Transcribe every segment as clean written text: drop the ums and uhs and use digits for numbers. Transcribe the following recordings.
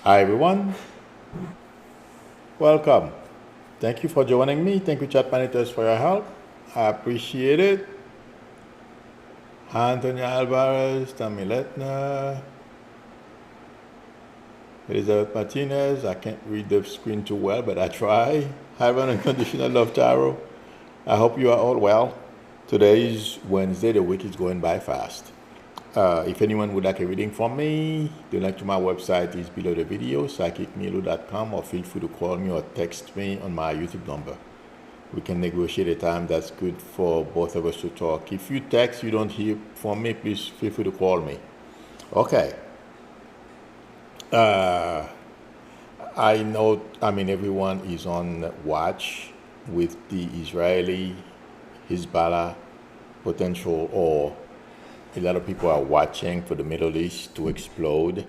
Hi everyone, welcome. Thank you for joining me. Thank you, chat managers, for your help. I appreciate it. Anthony Alvarez, Tammy Letner, Elizabeth Martinez. I can't read the screen too well, but I try. Have unconditional love, Taro. I hope you are all well. Today is Wednesday. The week is going by fast. If anyone would like a reading from me, the link to my website is below the video, psychicmilu.com, or feel free to call me or text me on my YouTube number. We can negotiate a time that's good for both of us to talk. If you text, you don't hear from me, please feel free to call me. Okay. I know, everyone is on watch with the Israeli Hezbollah potential, or a lot of people are watching for the Middle East to explode.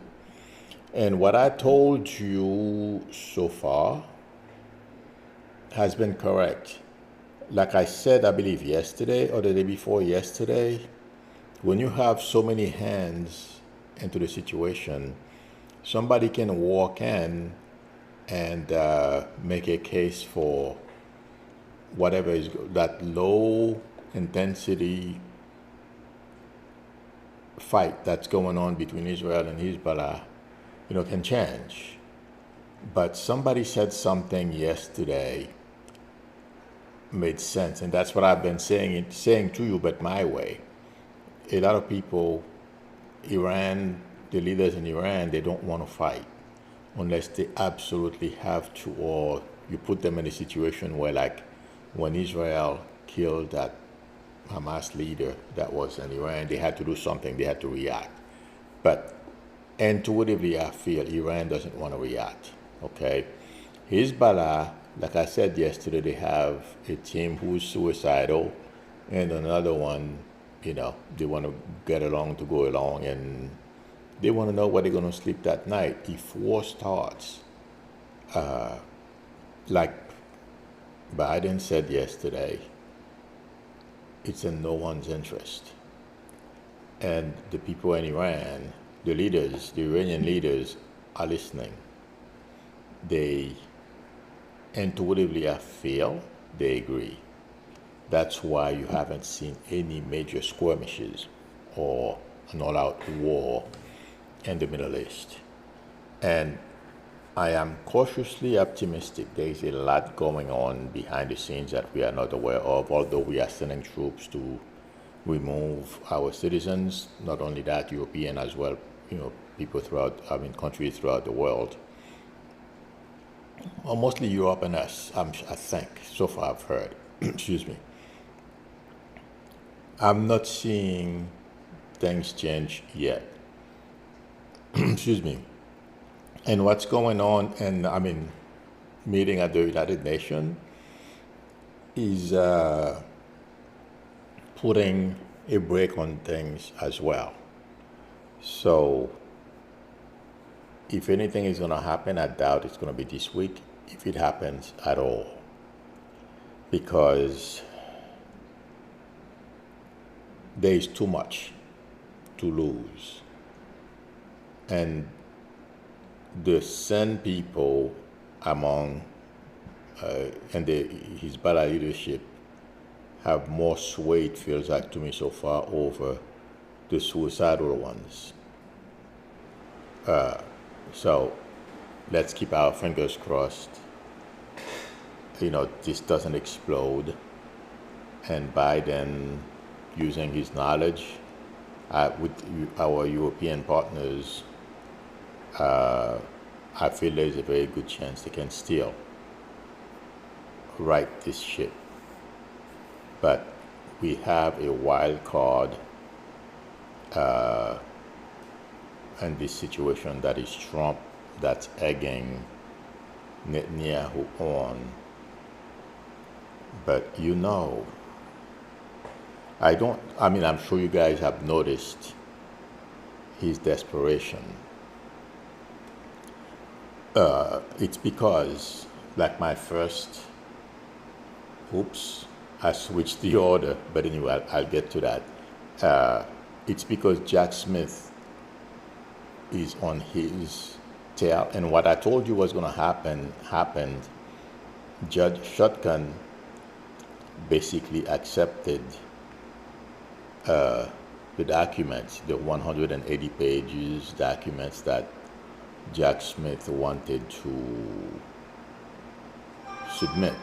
And what I told you so far has been correct. Like I said, I believe yesterday or the day before yesterday, when you have so many hands into the situation, somebody can walk in and make a case for whatever is that low intensity fight that's going on between Israel and Hezbollah, can change. But somebody said something yesterday made sense, and that's what I've been saying to you, but my way. A lot of people, Iran, the leaders in Iran, they don't want to fight unless they absolutely have to, or you put them in a situation where, like, when Israel killed that Hamas leader that was in Iran, they had to do something, they had to react. But intuitively, I feel Iran doesn't want to react, okay? Hezbollah, like I said yesterday, they have a team who's suicidal and another one, they want to get along to go along, and they want to know where they're going to sleep that night. If war starts, like Biden said yesterday, it's in no one's interest. And the people in Iran, the leaders, the Iranian leaders, are listening. They intuitively, I feel, they agree. That's why you haven't seen any major skirmishes or an all-out war in the Middle East. And I am cautiously optimistic. There is a lot going on behind the scenes that we are not aware of, although we are sending troops to remove our citizens. Not only that, European as well, people throughout, countries throughout the world. Well, mostly Europe and us, I think, so far I've heard. Excuse me. I'm not seeing things change yet. Excuse me. And what's going on, and meeting at the United Nations is putting a break on things as well. So if anything is going to happen, I doubt it's going to be this week, if it happens at all, because there is too much to lose. And the Sen people among and the Hezbollah leadership have more sway, it feels like to me so far, over the suicidal ones. So let's keep our fingers crossed, this doesn't explode, and Biden, using his knowledge with our European partners, I feel there's a very good chance they can still right this ship. But we have a wild card in this situation, that is Trump, that's egging Netanyahu on. But I'm sure you guys have noticed his desperation. It's because, like my first, I switched the order, but anyway, I'll get to that. It's because Jack Smith is on his tell, and what I told you was going to happen happened. Judge Shotgun basically accepted the documents, the 180 pages documents that Jack Smith wanted to submit.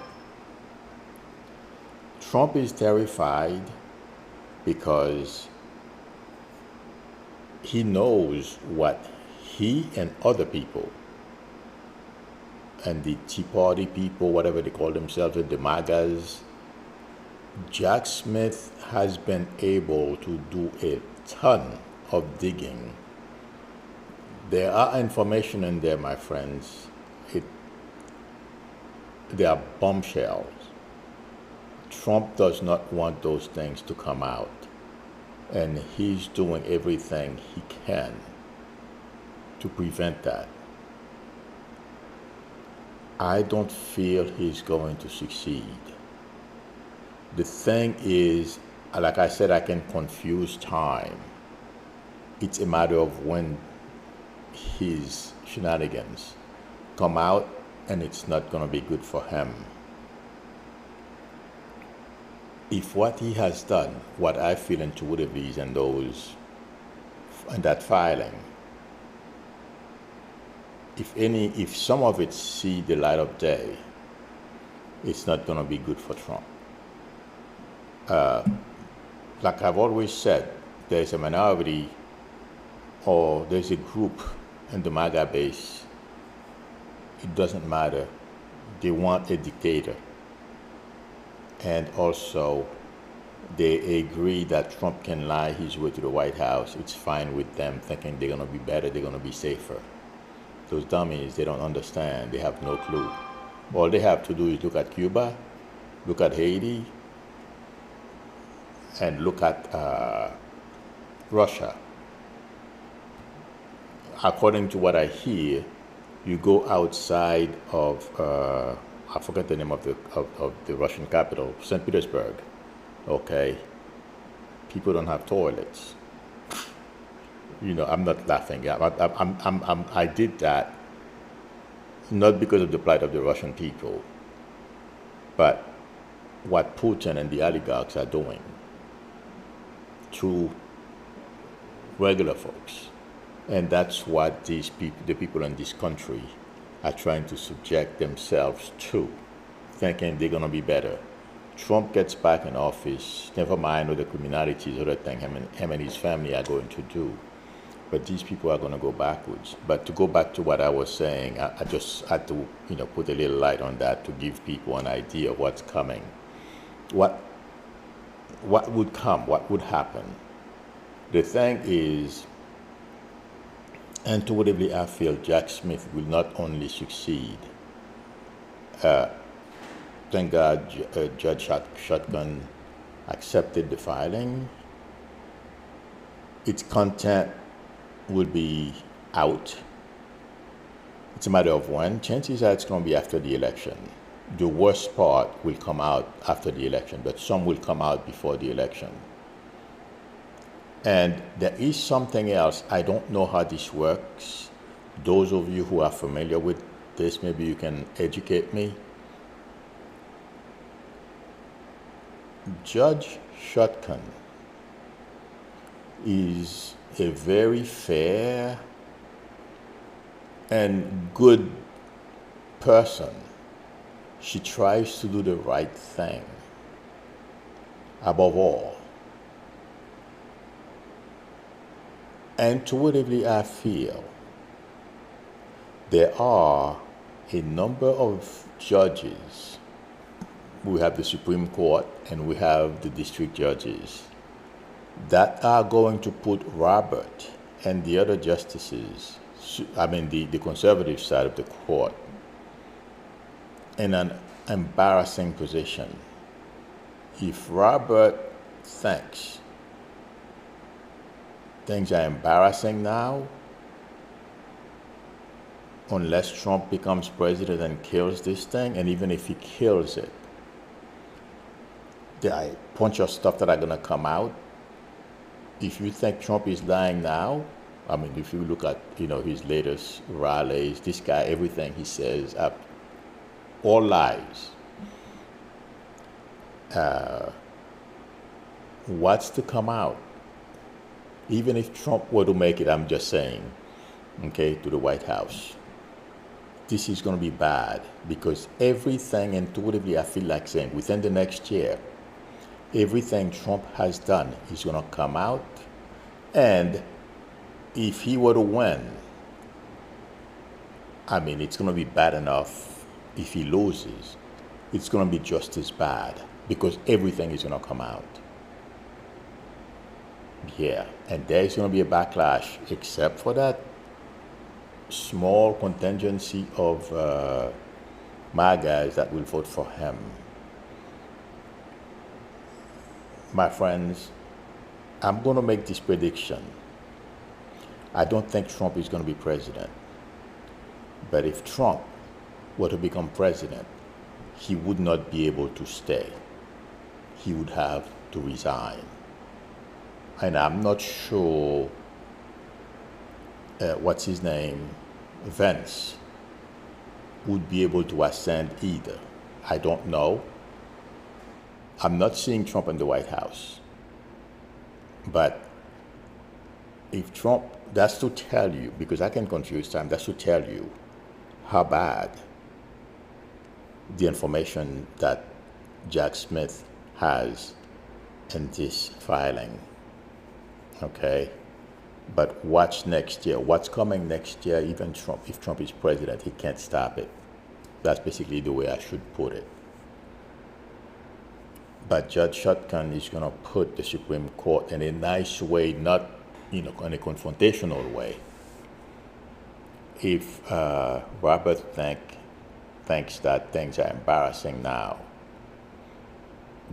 Trump is terrified because he knows what he and other people and the Tea Party people, whatever they call themselves, the MAGAs, Jack Smith has been able to do a ton of digging. There are information in there, my friends. They are bombshells. Trump does not want those things to come out, and he's doing everything he can to prevent that. I don't feel he's going to succeed. The thing is, like I said, I can confuse time. It's a matter of when his shenanigans come out, and it's not going to be good for him. If what he has done, what I feel intuitively is in that filing, if some of it see the light of day, it's not going to be good for Trump. Like I've always said, there's a minority or there's a group in the MAGA base. It doesn't matter. They want a dictator. And also, they agree that Trump can lie his way to the White House. It's fine with them, thinking they're going to be better, they're going to be safer. Those dummies, they don't understand. They have no clue. All they have to do is look at Cuba, look at Haiti, and look at Russia. According to what I hear, you go outside of, I forget the name of the Russian capital, St. Petersburg, okay? People don't have toilets. You know, I'm not laughing. I did that not because of the plight of the Russian people, but what Putin and the oligarchs are doing to regular folks. And that's what the people in this country are trying to subject themselves to, thinking they're going to be better. Trump gets back in office, never mind all the criminalities, other things him and his family are going to do. But these people are going to go backwards. But to go back to what I was saying, I just had to, put a little light on that to give people an idea of what's coming. What would come? What would happen? The thing is, intuitively, I feel Jack Smith will not only succeed. Thank God Judge Shotgun accepted the filing. Its content will be out. It's a matter of when. Chances are it's going to be after the election. The worst part will come out after the election, but some will come out before the election. And there is something else. I don't know how this works. Those of you who are familiar with this, maybe you can educate me. Judge Shotgun is a very fair and good person. She tries to do the right thing, above all. Intuitively, I feel there are a number of judges. We have the Supreme Court and we have the district judges that are going to put Robert and the other justices, the conservative side of the court, in an embarrassing position. If Robert thinks things are embarrassing now, unless Trump becomes president and kills this thing, and even if he kills it, there are a bunch of stuff that are going to come out. If you think Trump is lying now, I mean, if you look at, his latest rallies, this guy, everything he says, all lies. What's to come out? Even if Trump were to make it, I'm just saying, okay, to the White House, this is going to be bad because everything intuitively, I feel like saying, within the next year, everything Trump has done is going to come out. And if he were to win, I mean, it's going to be bad enough. If he loses, it's going to be just as bad because everything is going to come out. Yeah, and there's going to be a backlash, except for that small contingency of my guys that will vote for him. My friends, I'm going to make this prediction. I don't think Trump is going to be president. But if Trump were to become president, he would not be able to stay. He would have to resign. And I'm not sure what's his name, Vance, would be able to ascend either. I don't know. I'm not seeing Trump in the White House. But if Trump, that's to tell you, because I can confuse time, that's to tell you how bad the information that Jack Smith has in this filing. Okay? But watch next year. What's coming next year, even Trump, if Trump is president, he can't stop it. That's basically the way I should put it. But Judge Shotgun is going to put the Supreme Court in a nice way, not in a confrontational way. If Robert thinks that things are embarrassing now,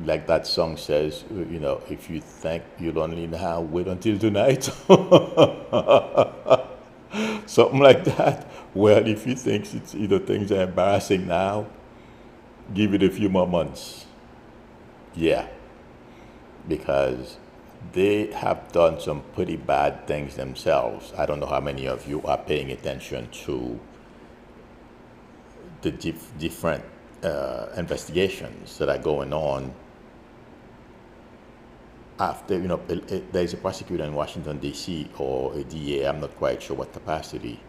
like that song says, if you think you're lonely now, wait until tonight. Something like that. Well, if you think things are embarrassing now, give it a few more months. Yeah, because they have done some pretty bad things themselves. I don't know how many of you are paying attention to the different investigations that are going on after, there's a prosecutor in Washington, D.C., or a DA, I'm not quite sure what capacity,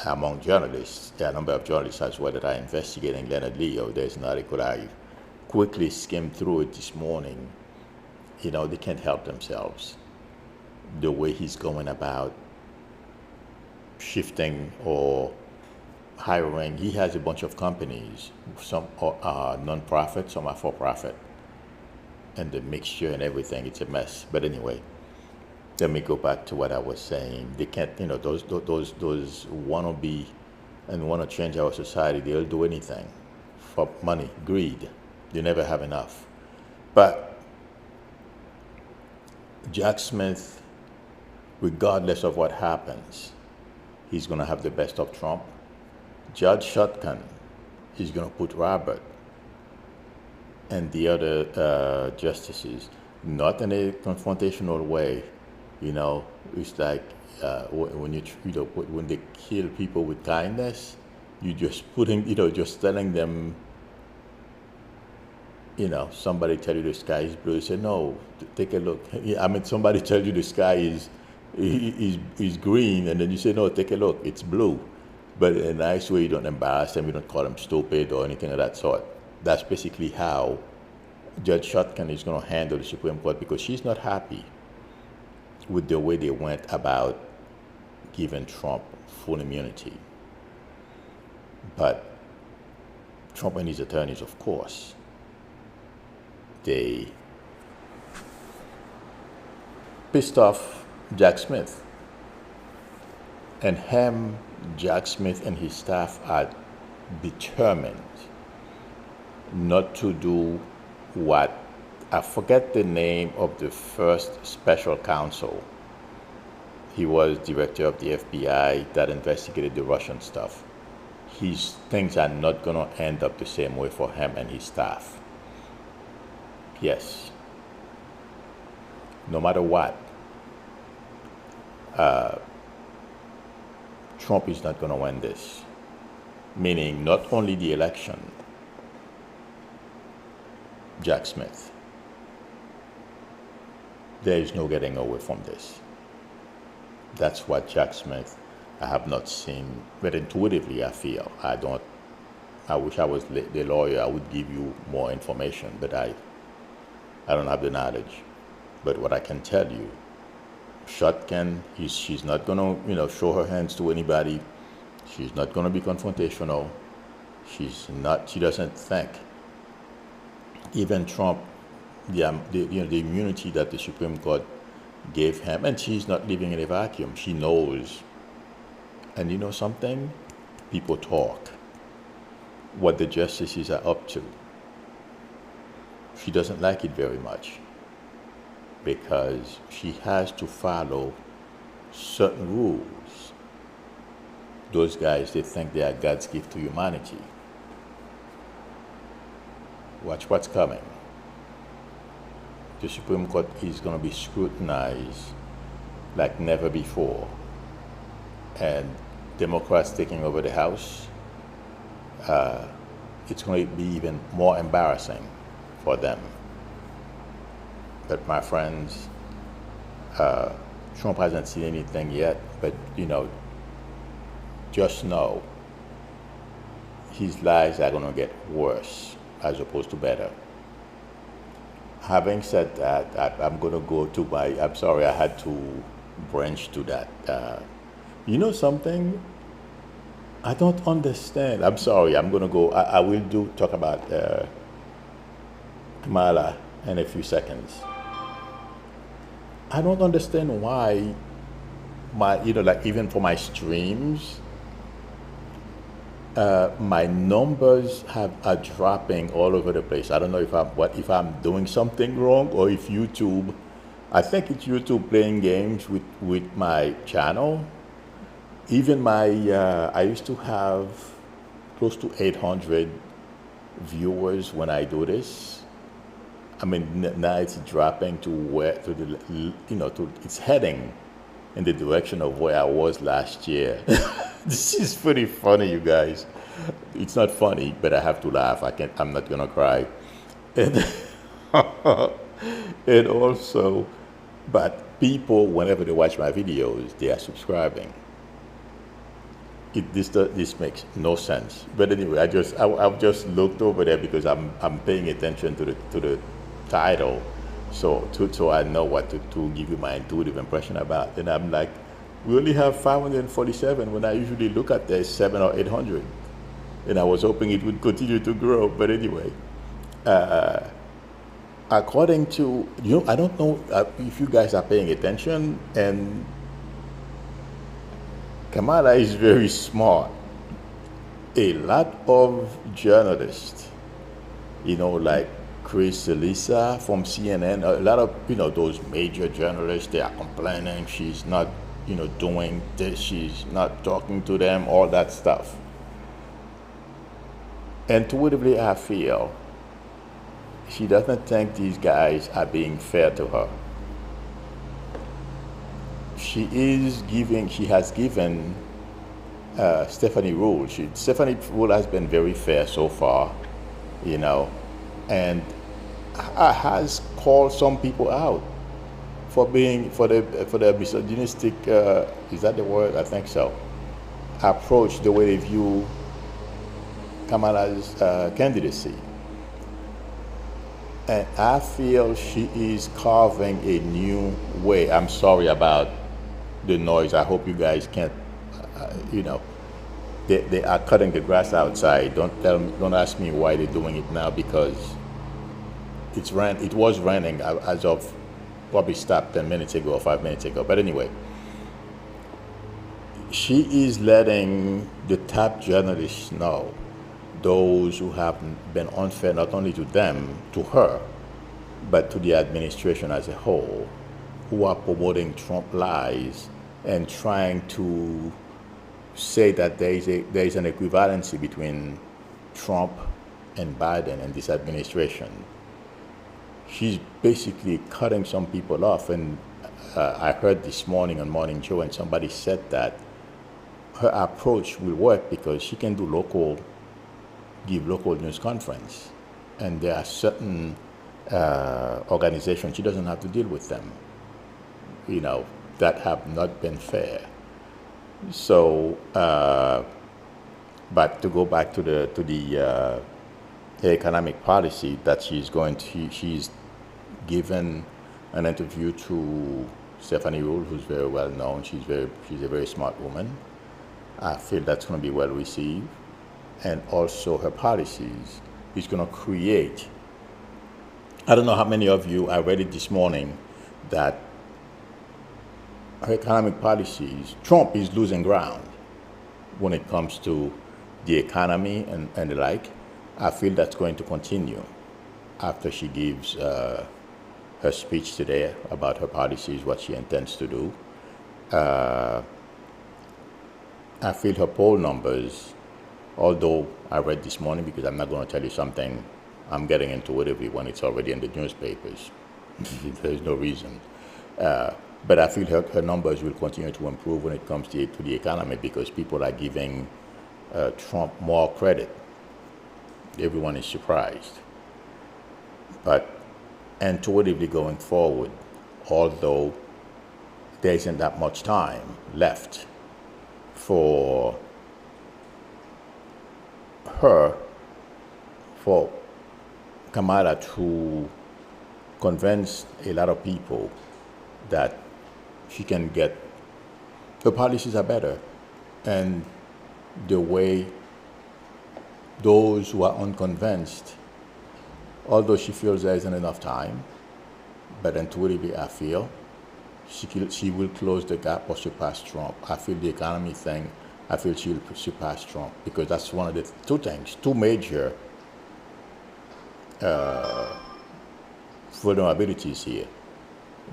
among journalists. There are a number of journalists as well that are investigating Leonard Leo. There's an article I quickly skimmed through it this morning. They can't help themselves. The way he's going about shifting or hiring, he has a bunch of companies. Some are non-profit, some are for-profit. And the mixture and everything, it's a mess. But anyway, let me go back to what I was saying. They can't, those wannabe and want to change our society, they'll do anything for money, greed. They never have enough. But Jack Smith, regardless of what happens, he's going to have the best of Trump. Judge Shotgun is going to put Robert and the other justices, not in a confrontational way. It's like when they kill people with kindness, you just just telling them, somebody tell you the sky is blue, you say, no, take a look. I mean, somebody tell you the sky is green, and then you say, no, take a look, it's blue. But in a nice way, you don't embarrass them, you don't call them stupid or anything of that sort. That's basically how Judge Shotgun is going to handle the Supreme Court, because she's not happy with the way they went about giving Trump full immunity. But Trump and his attorneys, of course, they pissed off Jack Smith. And Jack Smith and his staff are determined not to do what, I forget the name of the first special counsel. He was director of the FBI that investigated the Russian stuff. Things are not going to end up the same way for him and his staff. Yes. No matter what. Trump is not going to win this. Meaning not only the election, Jack Smith. There is no getting away from this. That's what Jack Smith, I have not seen, but intuitively I feel. I wish I was the lawyer, I would give you more information, but I don't have the knowledge. But what I can tell you, Shotgun, she's not going to, show her hands to anybody. She's not going to be confrontational. She doesn't think. Even Trump, the immunity that the Supreme Court gave him, and she's not living in a vacuum. She knows. And you know something? People talk. What the justices are up to. She doesn't like it very much because she has to follow certain rules. Those guys, they think they are God's gift to humanity. Watch what's coming. The Supreme Court is going to be scrutinized like never before. And Democrats taking over the House, it's going to be even more embarrassing for them. But my friends, Trump hasn't seen anything yet, but just know his lies are going to get worse as opposed to better. Having said that, I'm going to go to I'm sorry, I had to branch to that. You know something? I don't understand. I'm sorry, I'm going to go, I will talk about Kamala in a few seconds. I don't understand why even for my streams, my numbers are dropping all over the place. I don't know if I'm doing something wrong or if YouTube, I think it's YouTube playing games with my channel. Even I used to have close to 800 viewers when I do this. I mean, now it's dropping it's heading in the direction of where I was last year. This is pretty funny, you guys. It's not funny, but I have to laugh. I'm not gonna cry. And and also, but people, whenever they watch my videos, they are subscribing. This makes no sense. But anyway, I've just looked over there because I'm paying attention to the title, so I know what to give you my intuitive impression about. And I'm like, we only have 547 when I usually look at there's 700 or 800, and I was hoping it would continue to grow. But anyway, according to I don't know if you guys are paying attention, and Kamala is very smart. A lot of journalists, like Chris Elisa from CNN, a lot of those major journalists, they are complaining she's not doing this, she's not talking to them, all that stuff. Intuitively, I feel she doesn't think these guys are being fair to her. She has given Stephanie Rule. Stephanie Rule has been very fair so far, and has called some people out for the misogynistic, is that the word? I think so, approach, the way they view Kamala's candidacy. And I feel she is carving a new way. I'm sorry about the noise. I hope you guys can't, they are cutting the grass outside. Don't ask me why they're doing it now, because it was raining as of probably stopped 10 minutes ago or 5 minutes ago. But anyway, she is letting the top journalists know, those who have been unfair not only to them, to her, but to the administration as a whole, who are promoting Trump lies and trying to say that there is an equivalency between Trump and Biden and this administration. She's basically cutting some people off. And I heard this morning on Morning Joe, and somebody said that her approach will work because she can give local news conference, and there are certain organizations she doesn't have to deal with them, that have not been fair. So, but to go back to the economic policy that she's given an interview to Stephanie Rule, who's very well known. She's a very smart woman. I feel that's going to be well received, and also her policies is going to create. I don't know how many of you, I read it this morning, that her economic policies, Trump is losing ground when it comes to the economy and the like. I feel that's going to continue after she gives her speech today about her policies, what she intends to do. I feel her poll numbers, although I read this morning, because I'm not going to tell you something I'm getting into it when it's already in the newspapers. There's no reason. But I feel her numbers will continue to improve when it comes to the economy, because people are giving Trump more credit. Everyone is surprised. But intuitively going forward, although there isn't that much time left for Kamala to convince a lot of people that she can get, the policies are better, and the way those who are unconvinced, although she feels there isn't enough time, but intuitively I feel she will close the gap or surpass Trump. I feel the economy thing, I feel she will surpass Trump, because that's one of the two major vulnerabilities here: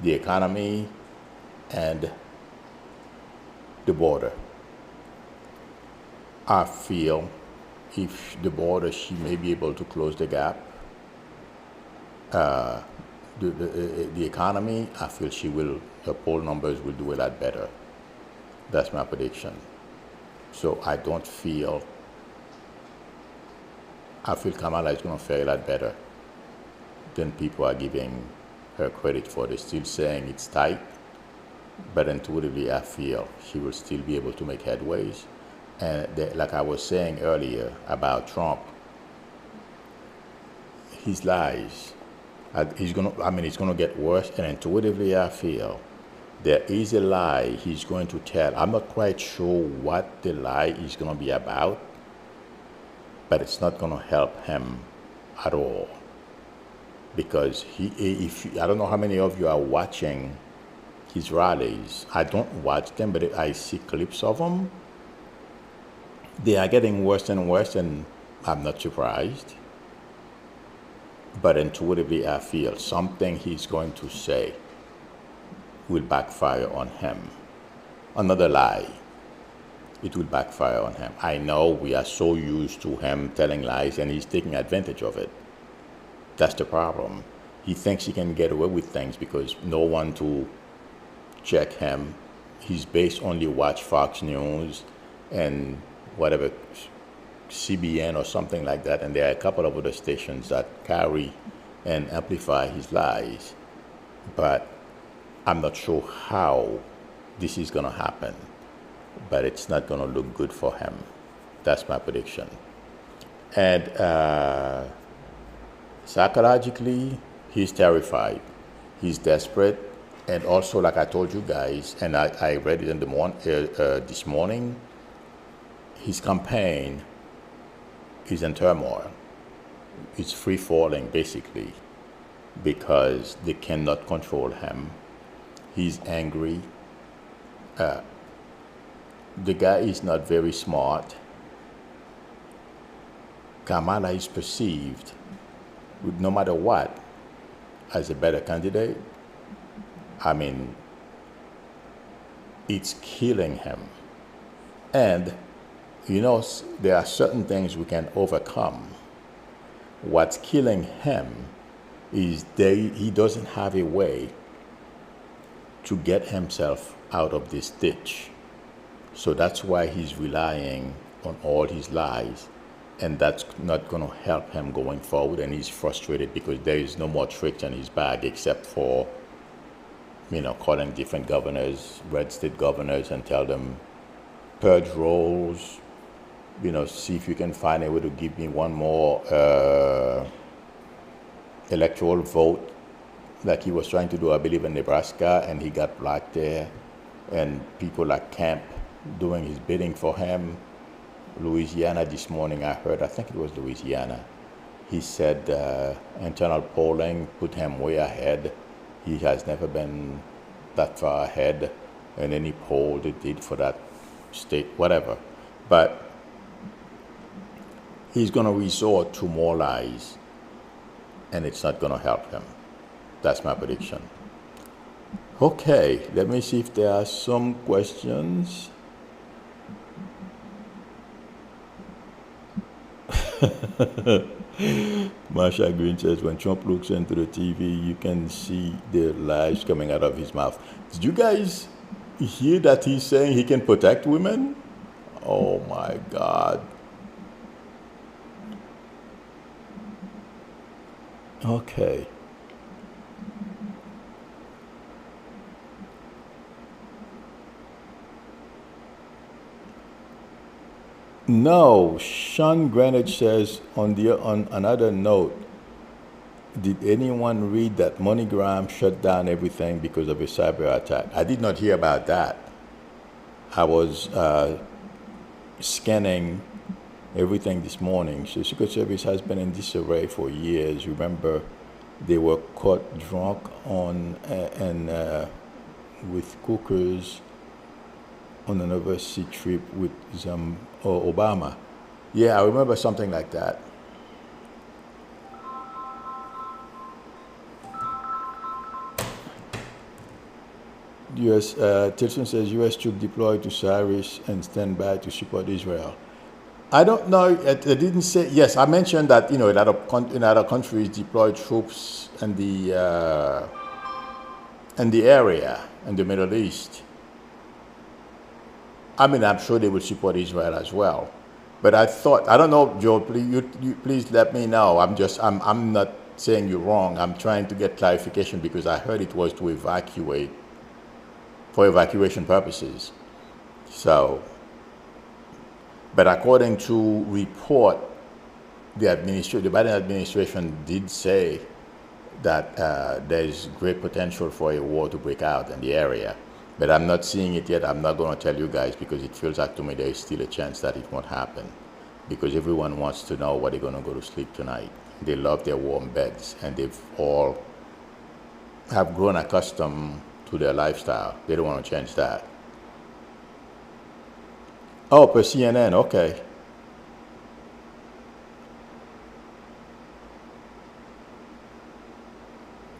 the economy and the border. I feel if the border, she may be able to close the gap. The economy, I feel her poll numbers will do a lot better. That's my prediction. So I feel Kamala is going to fare a lot better than people are giving her credit for. They're still saying it's tight, but intuitively I feel she will still be able to make headways. And like I was saying earlier about Trump, his lies, it's going to get worse. And intuitively I feel there is a lie he's going to tell. I'm not quite sure what the lie is going to be about, but it's not going to help him at all. Because I don't know how many of you are watching his rallies. I don't watch them, but I see clips of them. They are getting worse and worse, and I'm not surprised. But intuitively, I feel something he's going to say will backfire on him. Another lie, it will backfire on him. I know we are so used to him telling lies, and he's taking advantage of it. That's the problem. He thinks he can get away with things because no one to check him. His base only watch Fox News and whatever, CBN or something like that, and there are a couple of other stations that carry and amplify his lies. But I'm not sure how this is going to happen, but it's not going to look good for him. That's my prediction. And psychologically, he's terrified. He's desperate. And also, like I told you guys, and I read it in the this morning, his campaign is in turmoil. It's free falling, basically, because they cannot control him. He's angry. The guy is not very smart. Kamala is perceived, no matter what, as a better candidate. I mean, it's killing him. And, you know, there are certain things we can overcome. What's killing him is he doesn't have a way to get himself out of this ditch. So that's why he's relying on all his lies, and that's not going to help him going forward. And he's frustrated because there is no more tricks in his bag except for, calling different governors, red state governors, and tell them purge rolls. See if you can find a way to give me one more electoral vote, like he was trying to do, I believe, in Nebraska, and he got blocked there. And people like Camp doing his bidding for him. Louisiana this morning, I think it was Louisiana. He said internal polling put him way ahead. He has never been that far ahead in any poll they did for that state, whatever. But he's going to resort to more lies, and it's not going to help him. That's my prediction. Okay, let me see if there are some questions. Marsha Green says, when Trump looks into the TV, you can see the lies coming out of his mouth. Did you guys hear that he's saying he can protect women? Oh my God. Okay. No, Sean Greenwich says, on another note, did anyone read that MoneyGram shut down everything because of a cyber attack? I did not hear about that. I was scanning everything this morning. So Secret Service has been in disarray for years. Remember, they were caught drunk on with cookers on an overseas trip with Obama. Yeah, I remember something like that. Tilson says U.S. troops deployed to Cyrus and stand by to support Israel. I don't know. It didn't say. Yes, I mentioned that in other countries deployed troops in the area in the Middle East. I mean, I'm sure they will support Israel as well. But I don't know, Joe. Please let me know. I'm not saying you're wrong. I'm trying to get clarification because I heard it was to evacuate for evacuation purposes. So. But according to report, the Biden administration did say that there's great potential for a war to break out in the area. But I'm not seeing it yet. I'm not going to tell you guys because it feels like to me there is still a chance that it won't happen. Because everyone wants to know where they're going to go to sleep tonight. They love their warm beds, and they've all have grown accustomed to their lifestyle. They don't want to change that. Oh, per CNN, okay.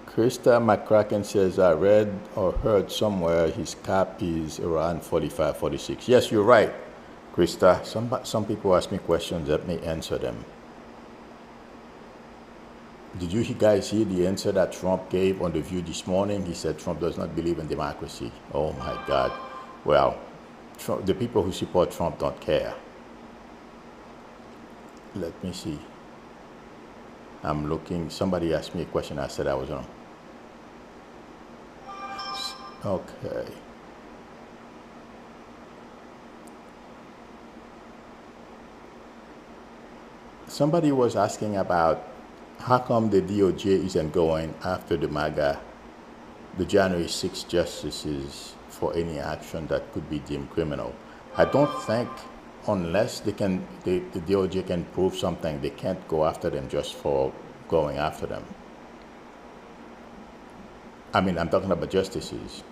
Krista McCracken says, I read or heard somewhere his cap is around 45, 46. Yes, you're right, Krista. Some people ask me questions, let me answer them. Did you guys hear the answer that Trump gave on The View this morning? He said Trump does not believe in democracy. Oh my God. Well, the people who support Trump don't care. Let me see. I'm looking. Somebody asked me a question. I said I was on. Okay. Somebody was asking about how come the DOJ isn't going after the January 6 justices for any action that could be deemed criminal. I don't think, unless the DOJ can prove something, they can't go after them just for going after them. I mean, I'm talking about justices.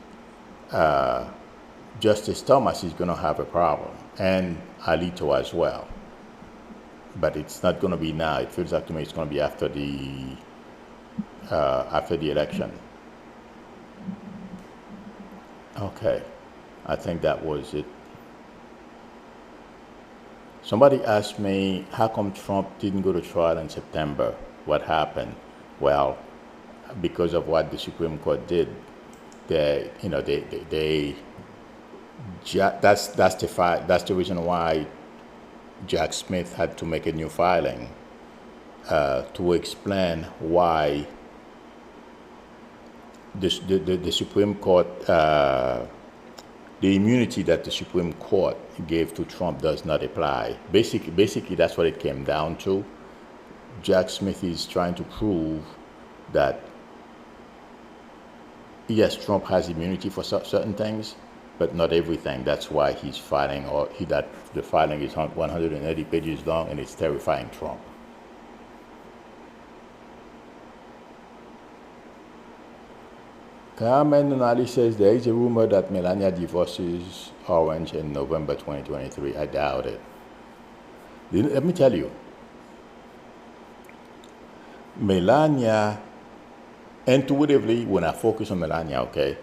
Justice Thomas is going to have a problem, and Alito as well. But it's not going to be now. It feels like to me it's going to be after the election. Okay, I think that was it. Somebody asked me, how come Trump didn't go to trial in September? What happened? Well, because of what the Supreme Court did. They That's the reason why Jack Smith had to make a new filing to explain why the Supreme Court, the immunity that the Supreme Court gave to Trump does not apply. Basically, that's what it came down to. Jack Smith is trying to prove that yes, Trump has immunity for certain things, but not everything. That's why he's filing, that the filing is 180 pages long, and it's terrifying Trump. Carmen Nunali says there is a rumor that Melania divorces Orange in November 2023. I doubt it. Let me tell you, Melania, intuitively, when I focus on Melania, okay,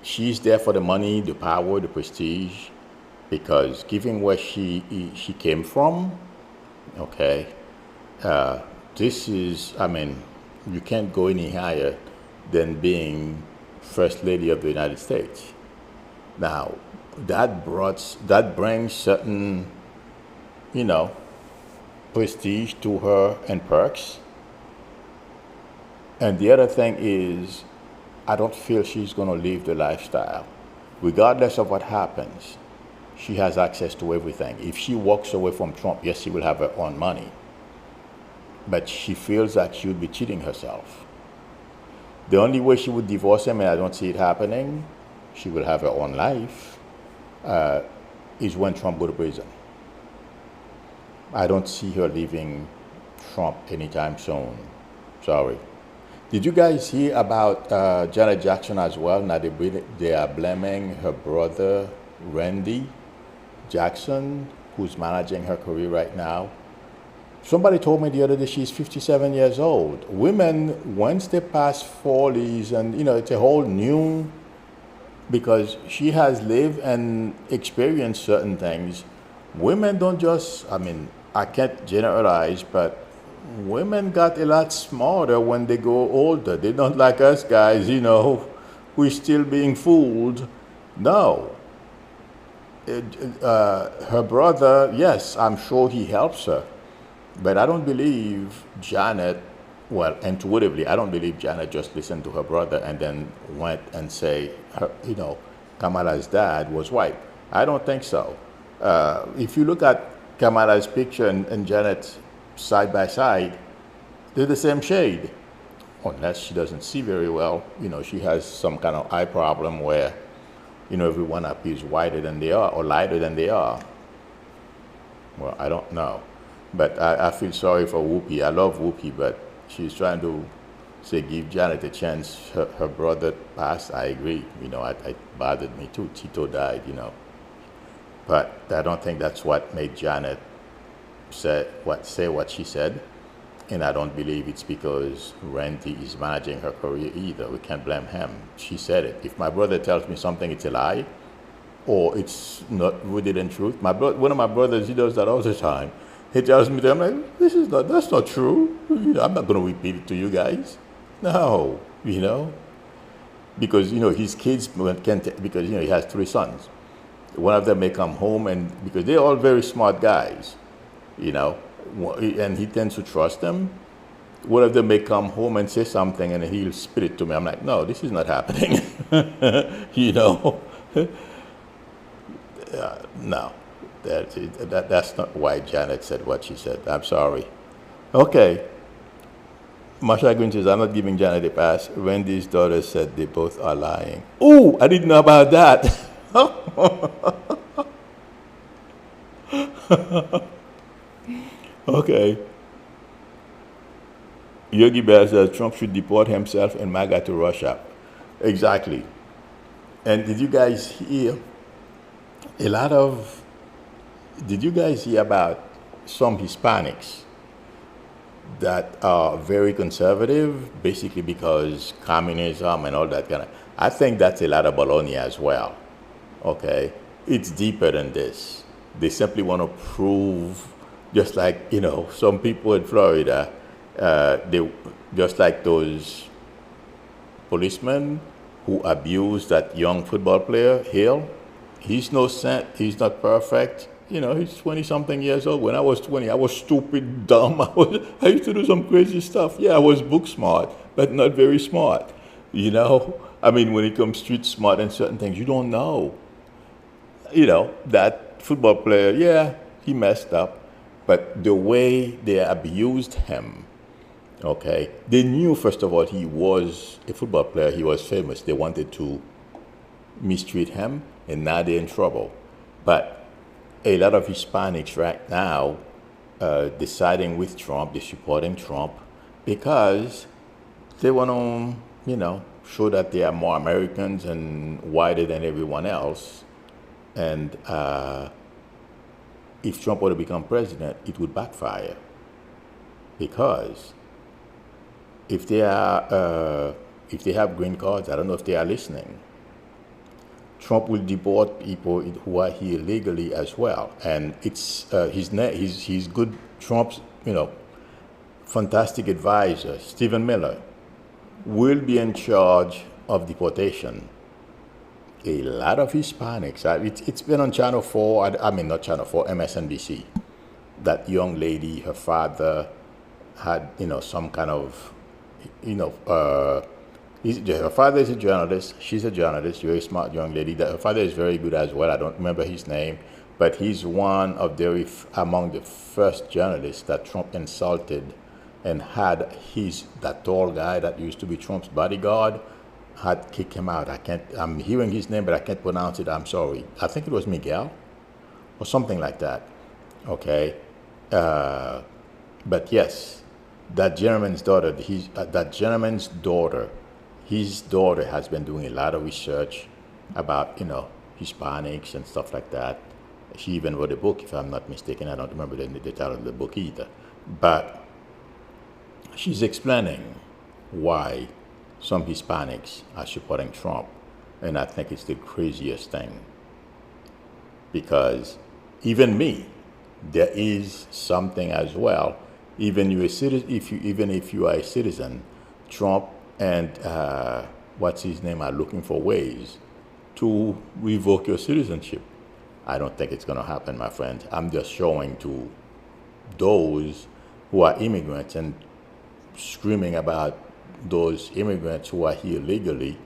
she's there for the money, the power, the prestige, because given where she came from, okay, this is, I mean, you can't go any higher than being First Lady of the United States. Now, that brings certain, prestige to her and perks. And the other thing is, I don't feel she's going to live the lifestyle. Regardless of what happens, she has access to everything. If she walks away from Trump, yes, she will have her own money. But she feels like she would be cheating herself. The only way she would divorce him, and I don't see it happening, she will have her own life, is when Trump go to prison. I don't see her leaving Trump anytime soon. Sorry. Did you guys hear about Janet Jackson as well? Now they are blaming her brother, Randy Jackson, who's managing her career right now. Somebody told me the other day she's 57 years old. Women, once they pass 40s, and it's a whole new, because she has lived and experienced certain things. Women don't just, I can't generalize, but women got a lot smarter when they go older. They don't like us guys, we're still being fooled. No. Her brother, yes, I'm sure he helps her. But I don't believe Janet, well, intuitively, I don't believe Janet just listened to her brother and then went and say, Kamala's dad was white. I don't think so. If you look at Kamala's picture and Janet's side by side, they're the same shade. Unless she doesn't see very well. She has some kind of eye problem where, everyone appears whiter than they are or lighter than they are. Well, I don't know. But I feel sorry for Whoopi. I love Whoopi, but she's trying to say give Janet a chance. Her brother passed. I agree. It bothered me too. Tito died. But I don't think that's what made Janet say what she said. And I don't believe it's because Randy is managing her career either. We can't blame him. She said it. If my brother tells me something, it's a lie, or it's not rooted in truth. One of my brothers, he does that all the time. He tells me that, I'm like, that's not true. I'm not going to repeat it to you guys. No, because, his kids can't, because, he has 3 sons. One of them may come home, and because they're all very smart guys, and he tends to trust them. One of them may come home and say something, and he'll spit it to me. I'm like, no, this is not happening. No. That's not why Janet said what she said. I'm sorry. Okay. Marsha Green says, I'm not giving Janet a pass. Randy's daughter said they both are lying. Oh, I didn't know about that. Okay. Yogi Bear says Trump should deport himself and MAGA to Russia. Exactly. And did you guys hear about some Hispanics that are very conservative, basically because communism and all that kind of, I think that's a lot of baloney as well, okay? It's deeper than this. They simply want to prove, just like, some people in Florida, they just like those policemen who abused that young football player, Hill. He's no saint. He's not perfect. He's 20 something years old. When I was 20, I was stupid, dumb. I used to do some crazy stuff. Yeah, I was book smart, but not very smart. I mean, when it comes street smart and certain things, you don't know. That football player, yeah, he messed up. But the way they abused him, okay, they knew, first of all, he was a football player. He was famous. They wanted to mistreat him, and now they're in trouble. But a lot of Hispanics right now deciding with Trump, they're supporting Trump because they want to, show that they are more Americans and whiter than everyone else. And if Trump were to become president, it would backfire because if they have green cards, I don't know if they are listening. Trump will deport people who are here legally as well, and it's he's good. Trump's fantastic advisor Stephen Miller will be in charge of deportation. A lot of Hispanics. It's been on Channel 4. I mean, not Channel 4, MSNBC. That young lady, her father had some kind of her father is a journalist. She's a journalist, very smart young lady. Her father is very good as well. I don't remember his name, but he's one of among the first journalists that Trump insulted, and had that tall guy that used to be Trump's bodyguard had kicked him out. I'm hearing his name, but I can't pronounce it. I'm sorry. I think it was Miguel or something like that. Okay, but yes, that gentleman's daughter. His daughter has been doing a lot of research about, Hispanics and stuff like that. She even wrote a book, if I'm not mistaken. I don't remember the title of the book either. But she's explaining why some Hispanics are supporting Trump. And I think it's the craziest thing. Because even me, there is something as well. Even if you are a citizen, Trump and what's his name are looking for ways to revoke your citizenship. I don't think it's going to happen, my friend. I'm just showing to those who are immigrants and screaming about those immigrants who are here legally.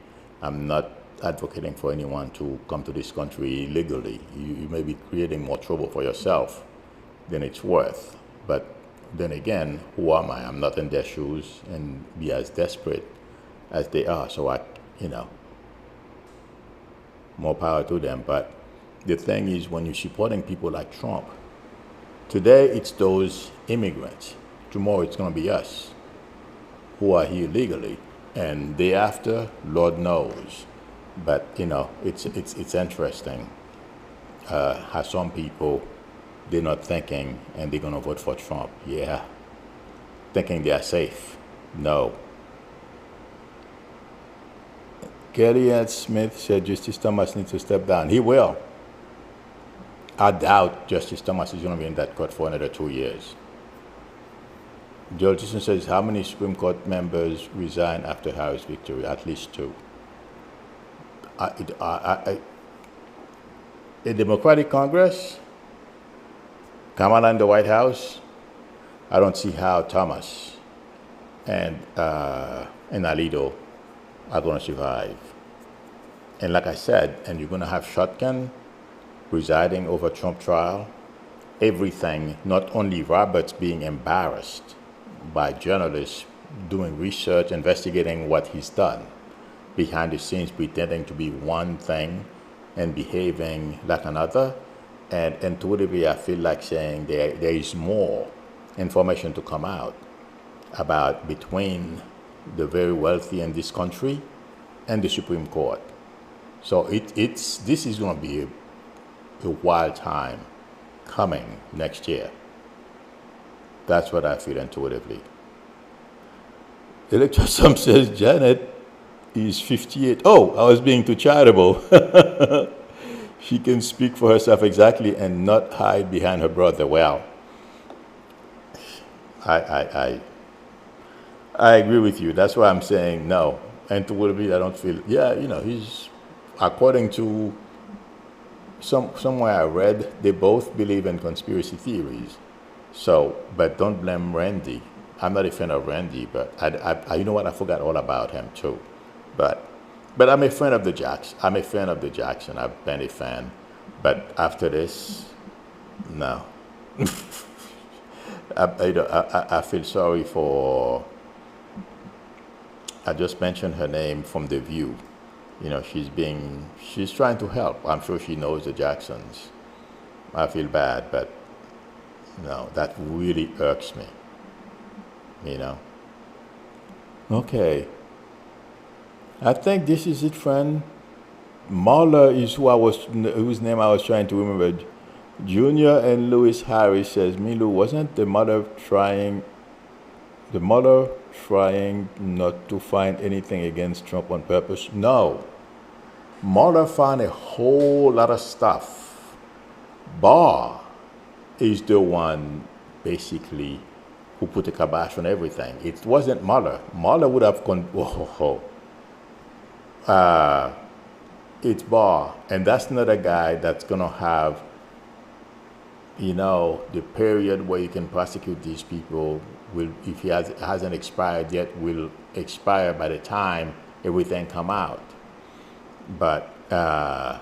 I'm not advocating for anyone to come to this country illegally. You may be creating more trouble for yourself than it's worth. But then again, who am I? I'm not in their shoes and be as desperate as they are. So more power to them. But the thing is, when you're supporting people like Trump, today it's those immigrants. Tomorrow it's going to be us who are here legally. And day after, Lord knows. But, it's interesting how some people, they're not thinking and they're going to vote for Trump. Yeah. Thinking they are safe. No. Kellyanne Smith said Justice Thomas needs to step down. He will. I doubt Justice Thomas is going to be in that court for another 2 years. Joel Jason says, how many Supreme Court members resign after Harris' victory? At least 2. A Democratic Congress, Kamala in the White House, I don't see how Thomas and Alito are going to survive. And like I said, and you're going to have Shotgun presiding over Trump trial, everything, not only Roberts being embarrassed by journalists doing research, investigating what he's done, behind the scenes pretending to be one thing and behaving like another. And intuitively, I feel like saying there is more information to come out about between the very wealthy in this country and the Supreme Court. So this is going to be a wild time coming next year. That's what I feel intuitively. Electoral Sum says Janet is 58. Oh, I was being too charitable. She can speak for herself exactly and not hide behind her brother. Well, I agree with you. That's why I'm saying no. Intuitively, I don't feel. Yeah, he's according to somewhere I read they both believe in conspiracy theories. So, but don't blame Randy. I'm not a fan of Randy, but you know what? I forgot all about him too. But, but I'm a fan of the Jackson. I'm a fan of the Jackson. I've been a fan. But after this, no. I feel sorry for. I just mentioned her name from The View. You know, she's trying to help. I'm sure she knows the Jacksons. I feel bad, but no, that really irks me. You know. Okay. I think this is it, friend. Mueller is whose name I was trying to remember. Junior and Lewis Harris says, Milu, wasn't the Mueller trying not to find anything against Trump on purpose? No. Mueller found a whole lot of stuff. Barr is the one, basically, who put the kibosh on everything. It wasn't Mueller. Mueller would have it's Barr. And that's not a guy that's going to have, you know, the period where you can prosecute these people will, if he hasn't expired yet, will expire by the time everything come out. But a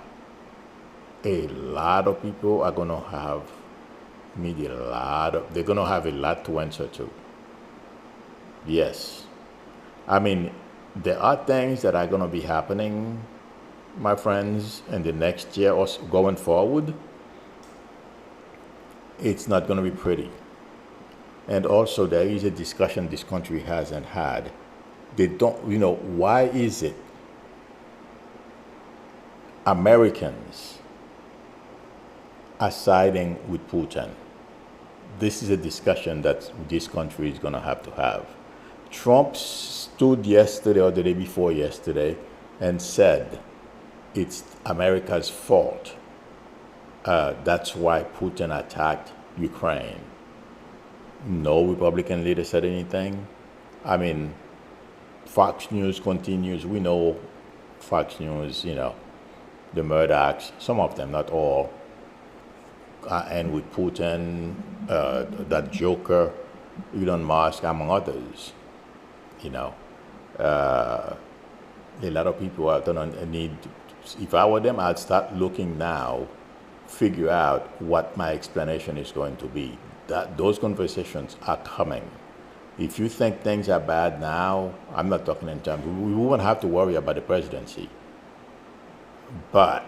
lot of people are going to have, they're going to have a lot to answer to. Yes. I mean, there are things that are going to be happening, my friends, in the next year or going forward. It's not going to be pretty. And also, there is a discussion this country hasn't had. They don't, you know, why is it Americans are siding with Putin? This is a discussion that this country is going to have. Trump stood yesterday or the day before yesterday and said it's America's fault. That's why Putin attacked Ukraine. No Republican leader said anything. I mean, Fox News continues. We know Fox News, you know, the Murdochs, some of them, not all, and with Putin, that joker, Elon Musk, among others. You know, a lot of people are going to need, if I were them, I'd start looking now, figure out what my explanation is going to be. Those conversations are coming. If you think things are bad now, I'm not talking in terms, we won't have to worry about the presidency. But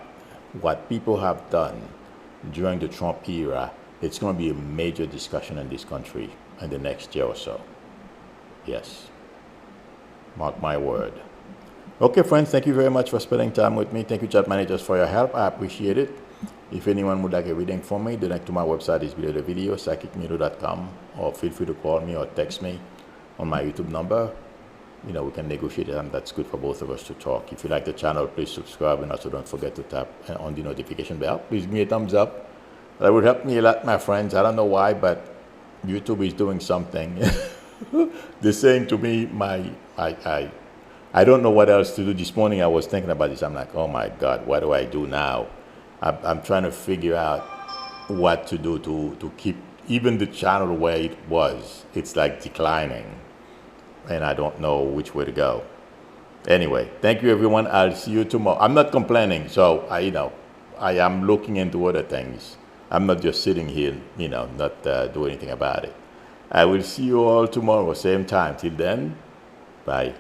what people have done during the Trump era, it's going to be a major discussion in this country in the next year or so. Yes. Mark my word. Okay, friends, thank you very much for spending time with me. Thank you, chat managers, for your help. I appreciate it. If anyone would like a reading from me, the link to my website is below the video, psychicmilu.com, or feel free to call me or text me on my YouTube number. You know, we can negotiate it, and that's good for both of us to talk. If you like the channel, please subscribe, and also don't forget to tap on the notification bell. Please give me a thumbs up. That would help me a lot, my friends. I don't know why, but YouTube is doing something. They're saying to me, I don't know what else to do. This morning I was thinking about this. I'm like, oh my God, what do I do now? I'm trying to figure out what to do to keep even the channel where it was. It's like declining, and I don't know which way to go. Anyway, thank you, everyone. I'll see you tomorrow. I'm not complaining, so I am looking into other things. I'm not just sitting here, not doing anything about it. I will see you all tomorrow, same time. Till then, bye.